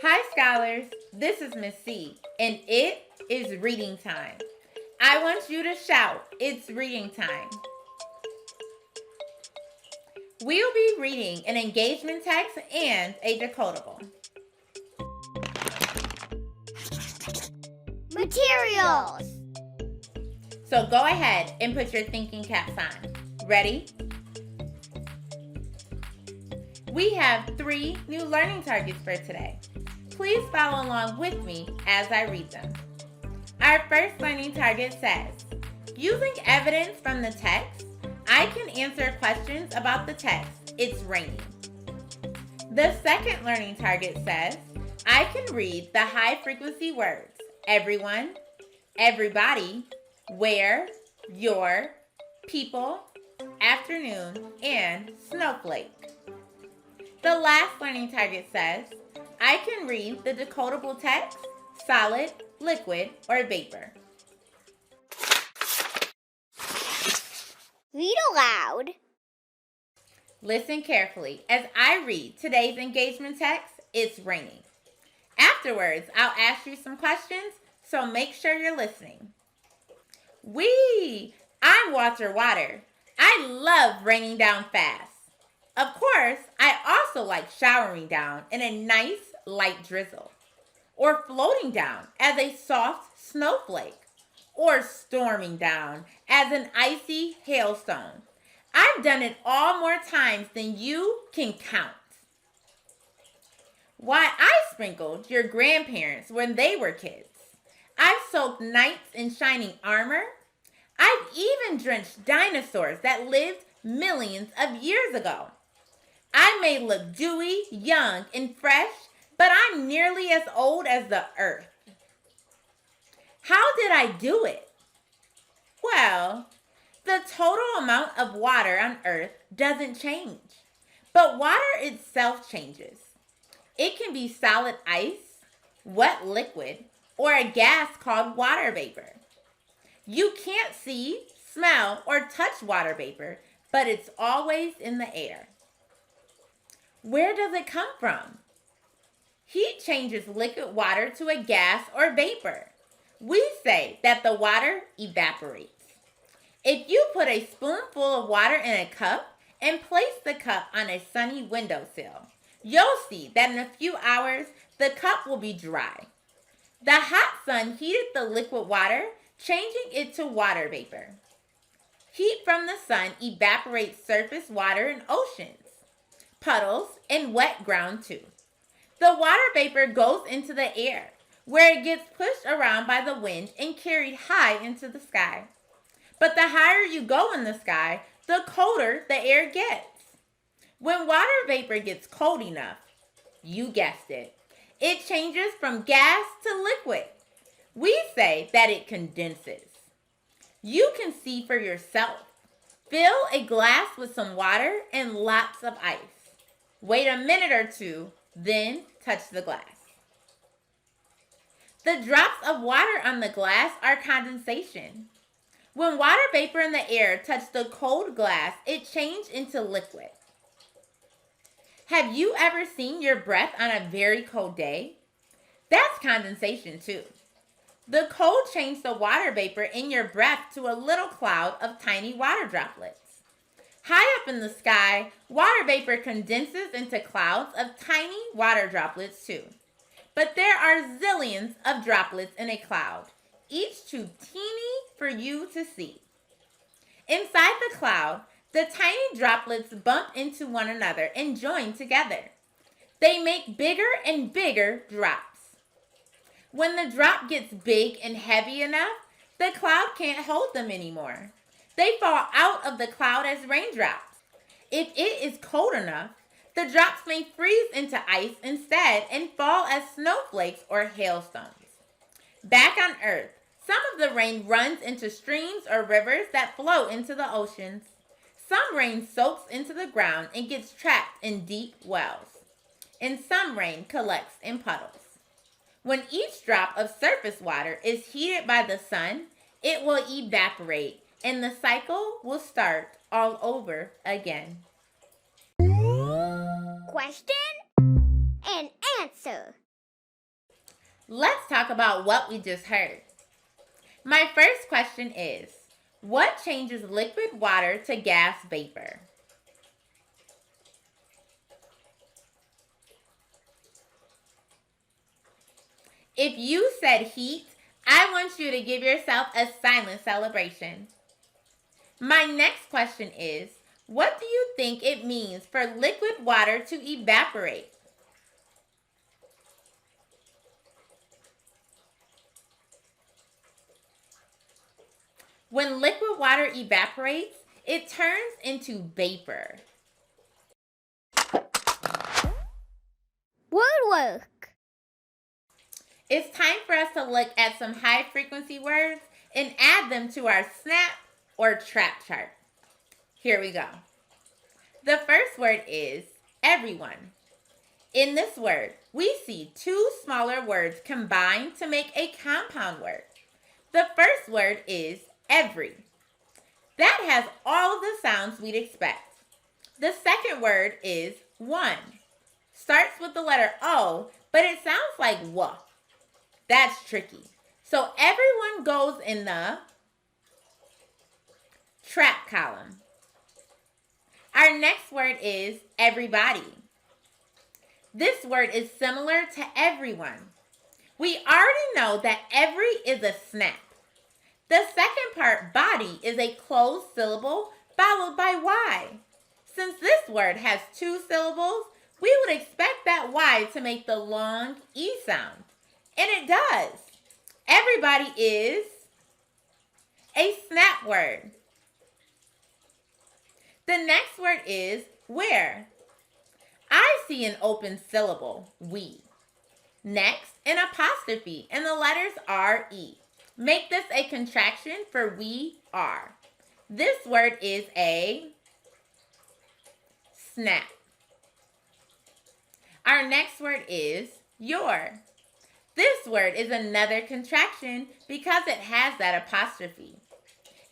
Hi, scholars. This is Miss C, and it is reading time. I want you to shout, "It's reading time." We'll be reading an engagement text and a decodable. Materials. So go ahead and put your thinking caps on. Ready? We have 3 new learning targets for today. Please follow along with me as I read them. Our first learning target says, using evidence from the text, I can answer questions about the text, "It's raining." The second learning target says, I can read the high frequency words, everyone, everybody, where, your, people, afternoon, and snowflake. The last learning target says, I can read the decodable text, solid, liquid, or vapor. Read aloud. Listen carefully as I read today's engagement text, "It's raining." Afterwards, I'll ask you some questions, so make sure you're listening. I'm Water. I love raining down fast. Of course, I also like showering down in a nice light drizzle, or floating down as a soft snowflake, or storming down as an icy hailstone. I've done it all more times than you can count. Why, I sprinkled your grandparents when they were kids. I've soaked knights in shining armor. I've even drenched dinosaurs that lived millions of years ago. I may look dewy, young, and fresh, but I'm nearly as old as the earth. How did I do it? Well, the total amount of water on Earth doesn't change, but water itself changes. It can be solid ice, wet liquid, or a gas called water vapor. You can't see, smell, or touch water vapor, but it's always in the air. Where does it come from? Heat changes liquid water to a gas or vapor. We say that the water evaporates. If you put a spoonful of water in a cup and place the cup on a sunny windowsill, you'll see that in a few hours, the cup will be dry. The hot sun heated the liquid water, changing it to water vapor. Heat from the sun evaporates surface water in oceans, puddles, and wet ground too. The water vapor goes into the air, where it gets pushed around by the wind and carried high into the sky. But the higher you go in the sky, the colder the air gets. When water vapor gets cold enough, you guessed it, it changes from gas to liquid. We say that it condenses. You can see for yourself. Fill a glass with some water and lots of ice. Wait a minute or two, then touch the glass. The drops of water on the glass are condensation. When water vapor in the air touched the cold glass, it changed into liquid. Have you ever seen your breath on a very cold day? That's condensation too. The cold changed the water vapor in your breath to a little cloud of tiny water droplets. High up in the sky, water vapor condenses into clouds of tiny water droplets too. But there are zillions of droplets in a cloud, each too teeny for you to see. Inside the cloud, the tiny droplets bump into one another and join together. They make bigger and bigger drops. When the drop gets big and heavy enough, the cloud can't hold them anymore. They fall out of the cloud as raindrops. If it is cold enough, the drops may freeze into ice instead and fall as snowflakes or hailstones. Back on Earth, some of the rain runs into streams or rivers that flow into the oceans. Some rain soaks into the ground and gets trapped in deep wells. And some rain collects in puddles. When each drop of surface water is heated by the sun, it will evaporate and the cycle will start all over again. Question and answer. Let's talk about what we just heard. My first question is, what changes liquid water to gas vapor? If you said heat, I want you to give yourself a silent celebration. My next question is, what do you think it means for liquid water to evaporate? When liquid water evaporates, it turns into vapor. Wordwork. It's time for us to look at some high frequency words and add them to our snap or trap chart. Here we go. The first word is everyone. In this word, we see two smaller words combined to make a compound word. The first word is every. That has all of the sounds we'd expect. The second word is one. Starts with the letter O, but it sounds like W. That's tricky. So everyone goes in the trap column. Our next word is everybody. This word is similar to everyone. We already know that every is a snap. The second part, body, is a closed syllable followed by Y. Since this word has two syllables, we would expect that Y to make the long E sound. And it does. Everybody is a snap word. The next word is where. I see an open syllable, we. Next, an apostrophe, and the letters R-E. Make this a contraction for we are. This word is a snap. Our next word is your. This word is another contraction because it has that apostrophe.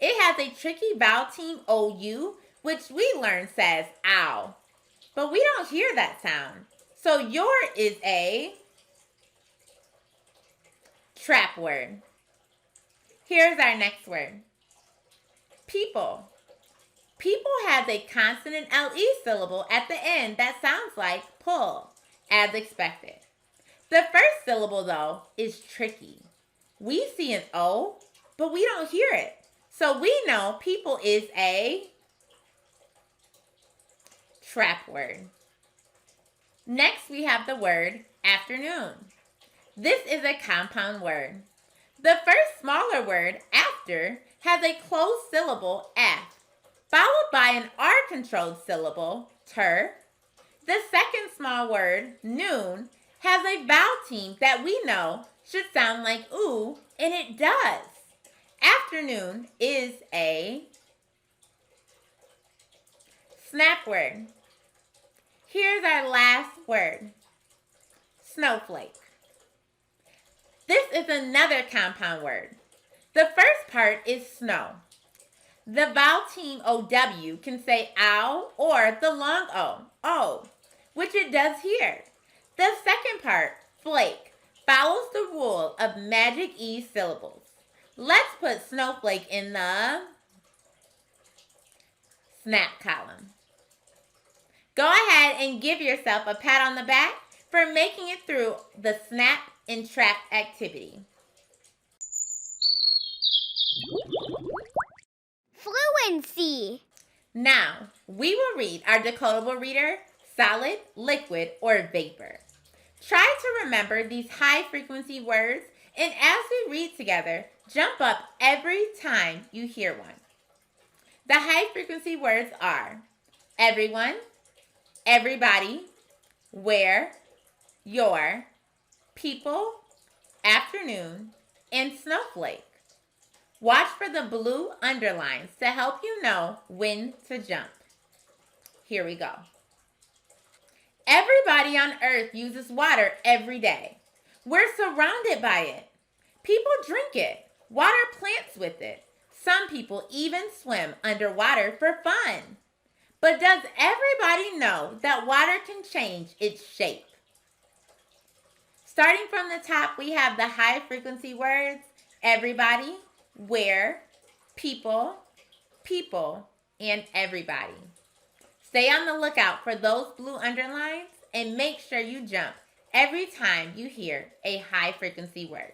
It has a tricky vowel team OU, which we learned says ow. But we don't hear that sound. So your is a trap word. Here's our next word. People. People has a consonant LE syllable at the end that sounds like pull, as expected. The first syllable, though, is tricky. We see an O, but we don't hear it. So we know people is a trap word. Next, we have the word afternoon. This is a compound word. The first smaller word, after, has a closed syllable, F, followed by an R-controlled syllable, ter. The second small word, noon, has a vowel team that we know should sound like ooh, and it does. Afternoon is a snap word. Here's our last word, snowflake. This is another compound word. The first part is snow. The vowel team OW can say ow or the long O, which it does here. The second part, flake, follows the rule of magic E syllables. Let's put snowflake in the snap column. Go ahead and give yourself a pat on the back for making it through the snap and trap activity. Fluency. Now, we will read our decodable reader, solid, liquid, or vapor. Try to remember these high-frequency words, and as we read together, jump up every time you hear one. The high-frequency words are everyone, everybody, where, your, people, afternoon, and snowflake. Watch for the blue underlines to help you know when to jump. Here we go. Everybody on Earth uses water every day. We're surrounded by it. People drink it. Water plants with it. Some people even swim underwater for fun. But does everybody know that water can change its shape? Starting from the top, we have the high frequency words, everybody, where, people, people, and everybody. Stay on the lookout for those blue underlines and make sure you jump every time you hear a high frequency word.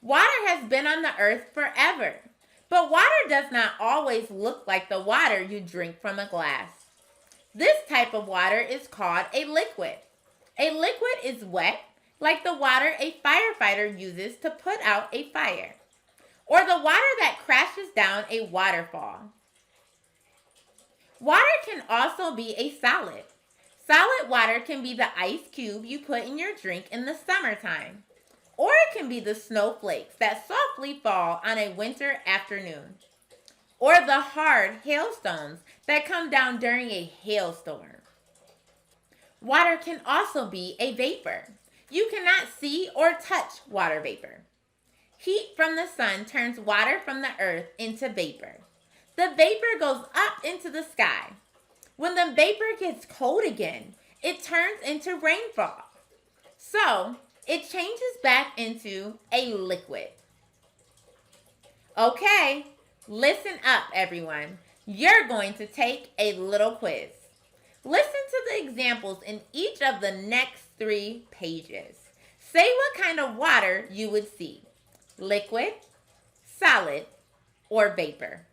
Water has been on the earth forever, but water does not always look like the water you drink from a glass. This type of water is called a liquid. A liquid is wet, like the water a firefighter uses to put out a fire, or the water that crashes down a waterfall. Water can also be a solid. Solid water can be the ice cube you put in your drink in the summertime, or it can be the snowflakes that softly fall on a winter afternoon, or the hard hailstones that come down during a hailstorm. Water can also be a vapor. You cannot see or touch water vapor. Heat from the sun turns water from the earth into vapor. The vapor goes up into the sky. When the vapor gets cold again, it turns into rainfall. So, it changes back into a liquid. Okay, listen up, everyone. You're going to take a little quiz. Listen to the examples in each of the next 3 pages. Say what kind of water you would see: liquid, solid, or vapor.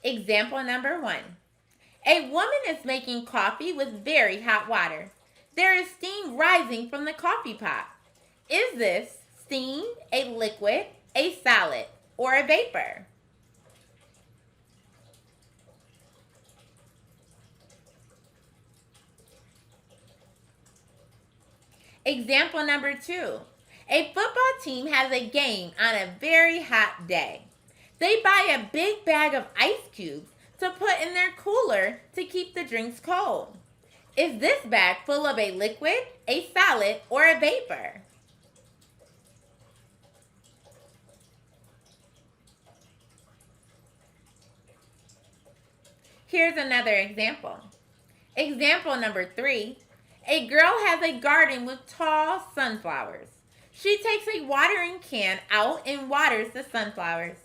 Example number 1. A woman is making coffee with very hot water. There is steam rising from the coffee pot. Is this steam, a liquid, a solid, or a vapor? Example number 2. A football team has a game on a very hot day. They buy a big bag of ice cubes to put in their cooler to keep the drinks cold. Is this bag full of a liquid, a solid, or a vapor? Here's another example. Example number 3. A girl has a garden with tall sunflowers. She takes a watering can out and waters the sunflowers.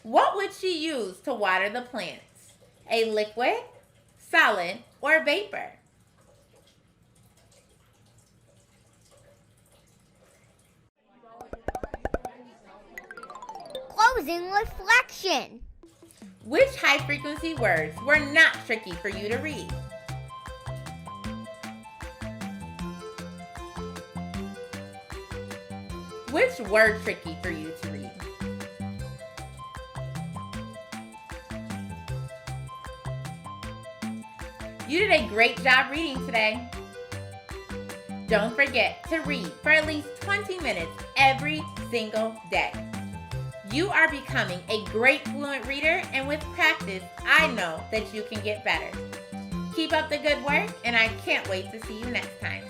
What would she use to water the plants? A liquid, solid, or vapor? Closing reflection. Which high-frequency words were not tricky for you to read? Which were tricky for you to read? You did a great job reading today. Don't forget to read for at least 20 minutes every single day. You are becoming a great fluent reader, and with practice, I know that you can get better. Keep up the good work, and I can't wait to see you next time.